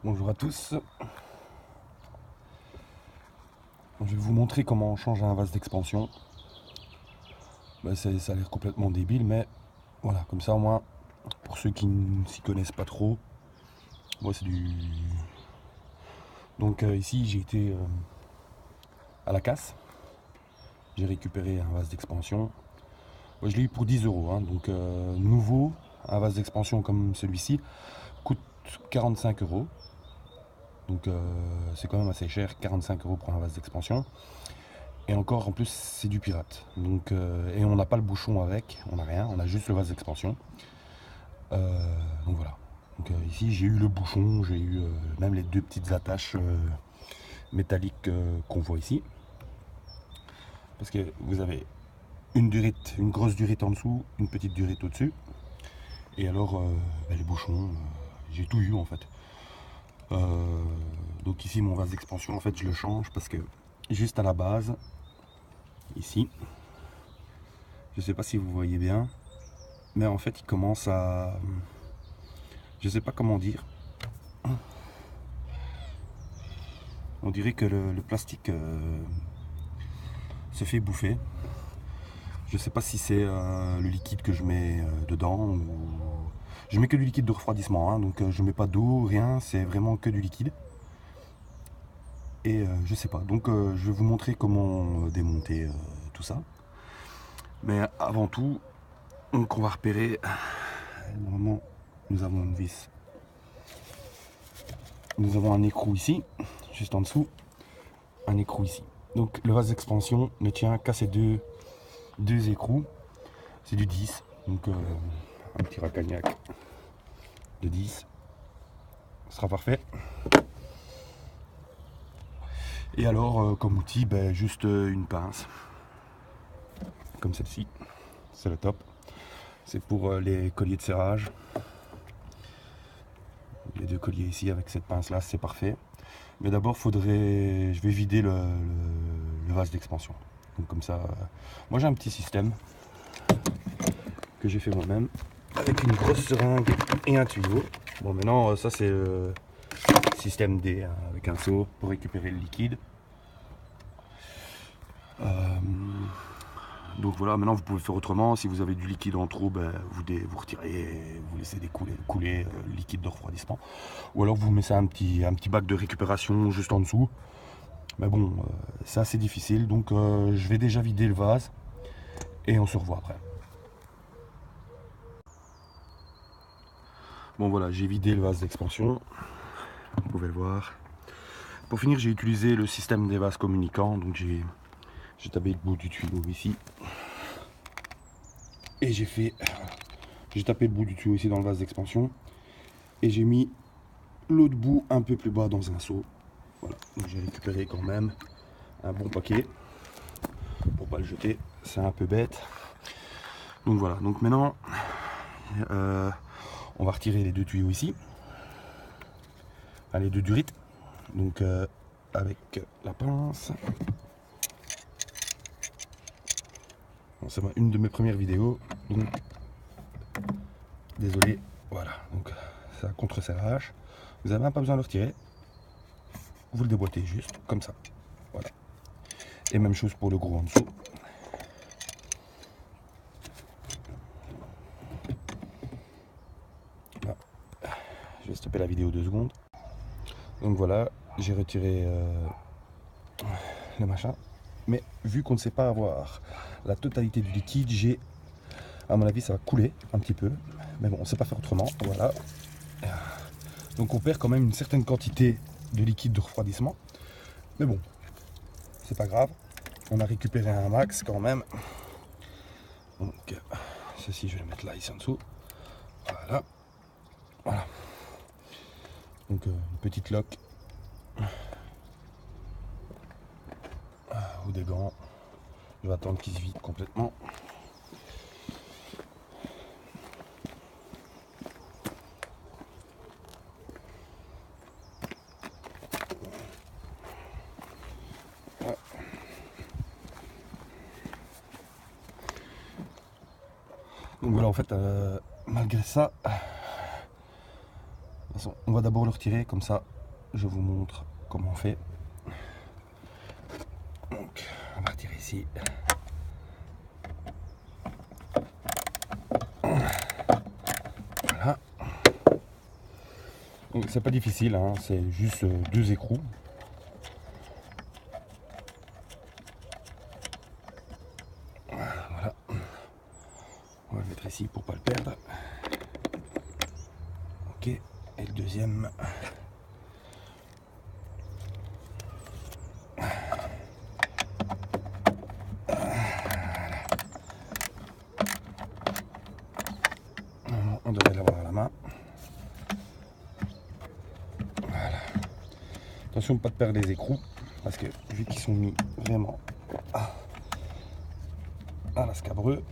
Bonjour à tous. Je vais vous montrer comment on change un vase d'expansion. Ça a l'air complètement débile, mais voilà, comme ça au moins, pour ceux qui ne s'y connaissent pas trop, moi c'est du... Donc ici j'ai été à la casse, j'ai récupéré un vase d'expansion. Moi, je l'ai eu pour 10 euros, hein, donc nouveau, un vase d'expansion comme celui-ci coûte 45 euros. Donc c'est quand même assez cher, 45 euros pour un vase d'expansion. Et encore en plus c'est du pirate. Donc, et on n'a pas le bouchon avec, on n'a rien, on a juste le vase d'expansion. Donc voilà. Donc ici j'ai eu le bouchon, j'ai eu même les deux petites attaches métalliques qu'on voit ici. Parce que vous avez une durite, une grosse durite en dessous, une petite durite au-dessus. Et alors les bouchons, j'ai tout eu en fait. Donc ici mon vase d'expansion en fait je le change parce que juste à la base, ici, je sais pas si vous voyez bien, mais en fait il commence à... Je sais pas comment dire. On dirait que le plastique se fait bouffer. Je sais pas si c'est le liquide que je mets dedans ou... Je mets que du liquide de refroidissement, hein, donc je mets pas d'eau, rien, c'est vraiment que du liquide. Et je sais pas, donc je vais vous montrer comment démonter tout ça. Mais avant tout, donc on va repérer. Normalement, nous avons une vis. Nous avons un écrou ici, juste en dessous. Un écrou ici. Donc le vase d'expansion ne tient qu'à ces deux écrous. C'est du 10, donc un petit racagnac de 10 sera parfait. Et alors comme outil, juste une pince comme celle-ci, c'est le top. C'est pour les colliers de serrage. Les deux colliers ici avec cette pince là, c'est parfait. Mais d'abord je vais vider le vase d'expansion. Donc comme ça, moi j'ai un petit système que j'ai fait moi-même avec une grosse seringue et un tuyau. Bon maintenant ça c'est le système D, hein, avec un seau pour récupérer le liquide. Donc voilà, maintenant vous pouvez faire autrement. Si vous avez du liquide en trop, vous retirez, vous laissez couler le liquide de refroidissement. Ou alors vous mettez un petit bac de récupération juste en dessous. Mais bon, c'est assez difficile, donc je vais déjà vider le vase et on se revoit après. Bon voilà, j'ai vidé le vase d'expansion, vous pouvez le voir. Pour finir, j'ai utilisé le système des vases communicants, donc j'ai tapé le bout du tuyau ici. Et j'ai tapé le bout du tuyau ici dans le vase d'expansion. Et j'ai mis l'autre bout un peu plus bas dans un seau. Voilà, donc j'ai récupéré quand même un bon paquet pour pas le jeter, c'est un peu bête. Donc voilà, donc maintenant on va retirer les deux tuyaux ici, les deux durites, donc avec la pince. Bon, c'est une de mes premières vidéos, donc désolé. Voilà, donc c'est un contre-serrage. Vous n'avez même pas besoin de le retirer, vous le déboîtez juste comme ça. Voilà. Et même chose pour le gros en dessous. Là. Je vais stopper la vidéo 2 secondes. Donc voilà, j'ai retiré le machin. Mais vu qu'on ne sait pas avoir la totalité du liquide, à mon avis ça va couler un petit peu. Mais bon, on ne sait pas faire autrement. Voilà. Donc on perd quand même une certaine quantité de liquide de refroidissement. Mais bon, c'est pas grave. On a récupéré un max quand même. Donc ceci je vais le mettre là ici en dessous. Voilà. Voilà. Donc une petite loque. Ou des gants. Je vais attendre qu'ils se vident complètement. Ouais. Donc voilà, en fait, malgré ça, façon, on va d'abord le retirer, comme ça je vous montre comment on fait. Donc on va retirer ici. Voilà. Donc c'est pas difficile, hein, c'est juste 2 écrous. Voilà. On va le mettre ici pour pas le perdre. Ok, et le deuxième. On devrait l'avoir à la main. Voilà. Attention de ne pas perdre les écrous, parce que vu qu'ils sont mis vraiment à la scabreux,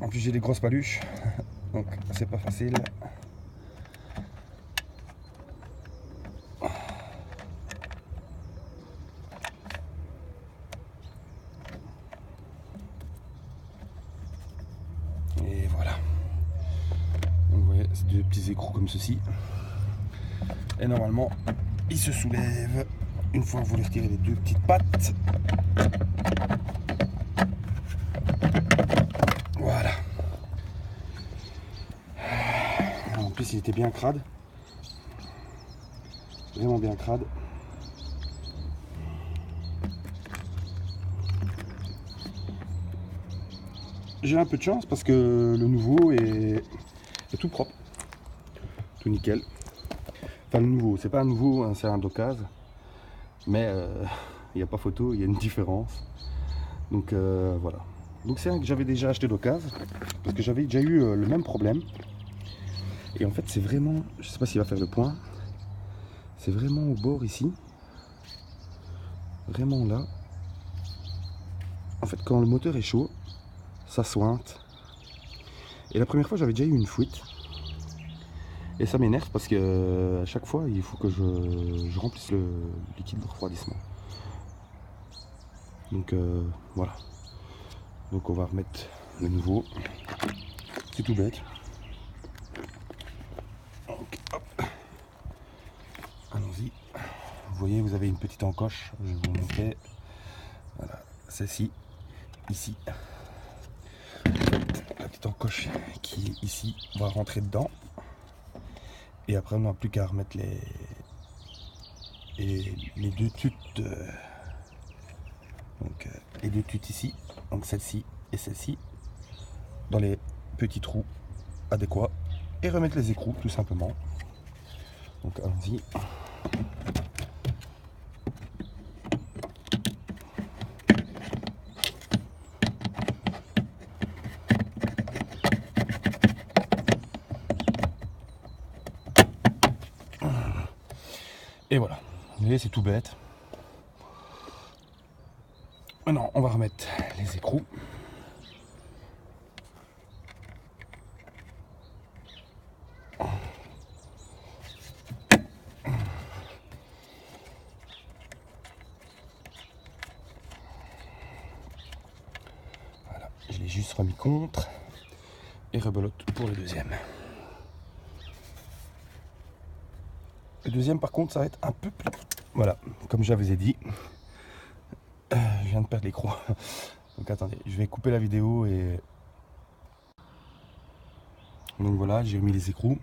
en plus j'ai des grosses paluches, donc c'est pas facile. Et voilà. Donc vous voyez, c'est 2 petits écrous comme ceci. Et normalement, ils se soulèvent une fois que vous les retirez les 2 petites pattes. Voilà. En plus, il était bien crade. Vraiment bien crade. J'ai un peu de chance parce que le nouveau est tout propre. Tout nickel. Enfin, le nouveau, c'est pas un nouveau, hein, c'est un d'occasion. Mais il n'y a pas photo, il y a une différence. Donc voilà. Donc c'est un que j'avais déjà acheté d'occasion. Parce que j'avais déjà eu le même problème. Et en fait, c'est vraiment, je sais pas s'il va faire le point. C'est vraiment au bord ici. Vraiment là. En fait, quand le moteur est chaud, ça sointe. Et la première fois, j'avais déjà eu une fuite. Et ça m'énerve parce que à chaque fois, il faut que je remplisse le liquide de refroidissement. Donc voilà. Donc on va remettre le nouveau. C'est tout bête. Donc, hop. Allons-y. Vous voyez, vous avez une petite encoche. Je vais vous montrer. Voilà, celle-ci, ici. La petite encoche qui est ici va rentrer dedans. Et après, on n'a plus qu'à remettre les 2 tutes. Donc les 2 tutes ici, donc celle-ci et celle-ci, dans les petits trous adéquats. Et remettre les écrous tout simplement. Donc allons-y. Et voilà, vous voyez, c'est tout bête. Maintenant, on va remettre les écrous. Voilà, je l'ai juste remis contre. Et rebelote pour le deuxième. Le deuxième, par contre, ça va être un peu plus... Voilà, comme je vous ai dit, je viens de perdre l'écrou. Donc attendez, je vais couper la vidéo et... Donc voilà, j'ai remis les écrous.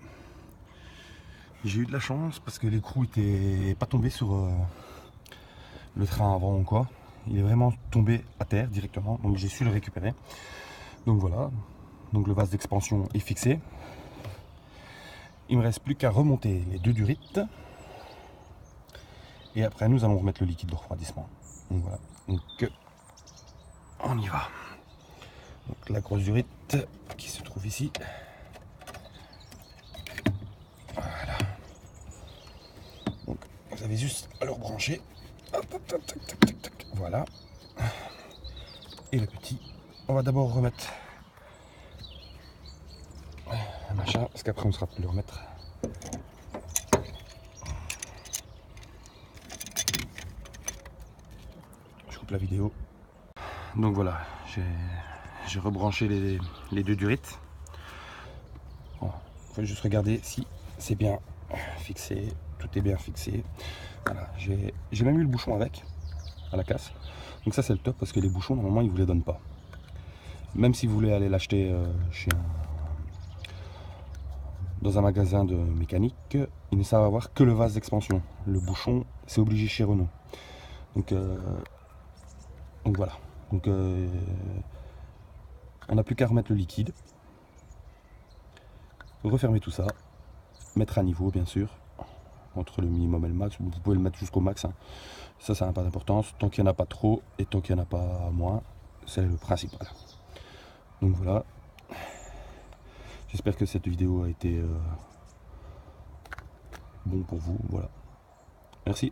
J'ai eu de la chance parce que l'écrou était pas tombé sur le train avant ou quoi. Il est vraiment tombé à terre directement, donc j'ai su le récupérer. Donc voilà, donc le vase d'expansion est fixé. Il me reste plus qu'à remonter les 2 durites. Et après, nous allons remettre le liquide de refroidissement. Donc voilà, donc on y va. Donc la grosse durite qui se trouve ici. Voilà. Donc vous avez juste à le rebrancher. Voilà. Et le petit, on va d'abord remettre un machin, parce qu'après on sera plus le remettre. Je coupe la vidéo. Donc voilà, j'ai rebranché les 2 durites. Voilà. Faut juste regarder si c'est bien fixé, tout est bien fixé. Voilà. J'ai même eu le bouchon avec, à la casse. Donc ça c'est le top parce que les bouchons normalement ils vous les donnent pas. Même si vous voulez aller l'acheter dans un magasin de mécanique, ils ne savent avoir que le vase d'expansion. Le bouchon, c'est obligé chez Renault. Donc voilà. Donc on n'a plus qu'à remettre le liquide, refermer tout ça, mettre à niveau bien sûr, entre le minimum et le max. Vous pouvez le mettre jusqu'au max. Hein. Ça n'a pas d'importance. Tant qu'il n'y en a pas trop et tant qu'il n'y en a pas moins, c'est le principal. Donc voilà. J'espère que cette vidéo a été bon pour vous. Voilà. Merci.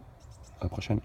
À la prochaine.